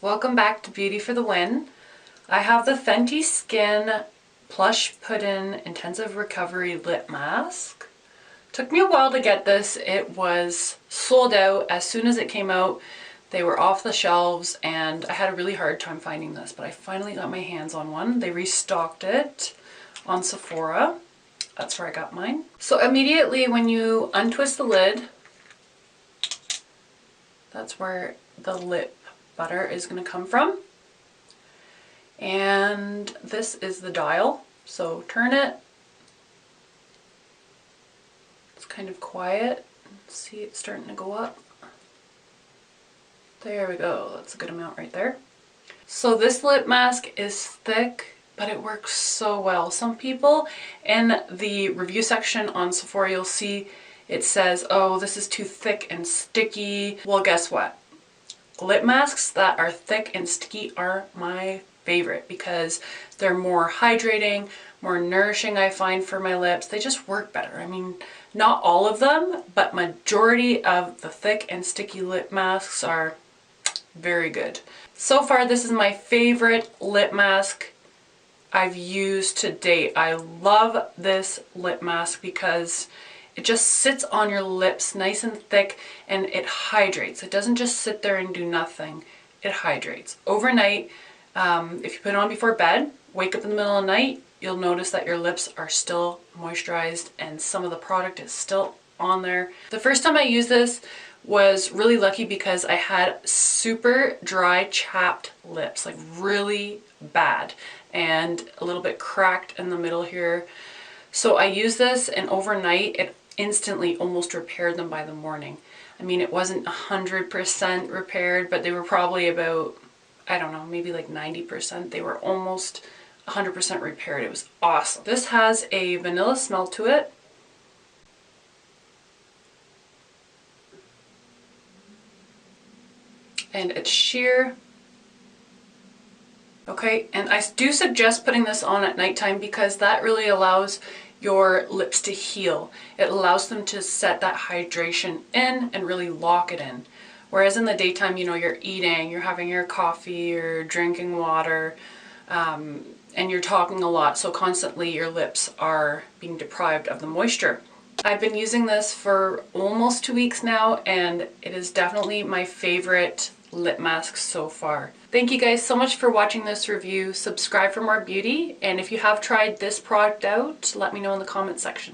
Welcome back to Beauty for the Win. I have the Fenty Skin Plush Puddin' Intensive Recovery Lip Mask. Took me a while to get this. It was sold out as soon as it came out. They were off the shelves and I had a really hard time finding this, but I finally got my hands on one. They restocked it on Sephora. That's where I got mine. So immediately when you untwist the lid, that's where the lip butter is going to come from. And this is the dial. So turn it. It's kind of quiet. See, it's starting to go up. There we go. That's a good amount right there. So this lip mask is thick, but it works so well. Some people in the review section on Sephora, you'll see it says, oh, this is too thick and sticky. Well, guess what? Lip masks that are thick and sticky are my favorite because they're more hydrating, more nourishing, I find, for my lips. They just work better. I mean, not all of them, but majority of the thick and sticky lip masks are very good. So far, this is my favorite lip mask I've used to date. I love this lip mask because it just sits on your lips nice and thick and it hydrates. It doesn't just sit there and do nothing. It hydrates. Overnight, if you put it on before bed, wake up in the middle of the night, you'll notice that your lips are still moisturized and some of the product is still on there. The first time I used this was really lucky because I had super dry, chapped lips, like really bad, and a little bit cracked in the middle here. So I used this and overnight it instantly almost repaired them by the morning. I mean, it wasn't 100% repaired, but they were probably about, I don't know, maybe like 90%. They were almost 100% repaired. It was awesome. This has a vanilla smell to it. And it's sheer. Okay, and I do suggest putting this on at nighttime because that really allows your lips to heal. It allows them to set that hydration in and really lock it in. Whereas in the daytime, you know, you're eating, you're having your coffee, you're drinking water, and you're talking a lot, so constantly your lips are being deprived of the moisture. I've been using this for almost 2 weeks now, and it is definitely my favorite lip mask so far. Thank you guys so much for watching this review. Subscribe for more beauty, and if you have tried this product out, let me know in the comment section.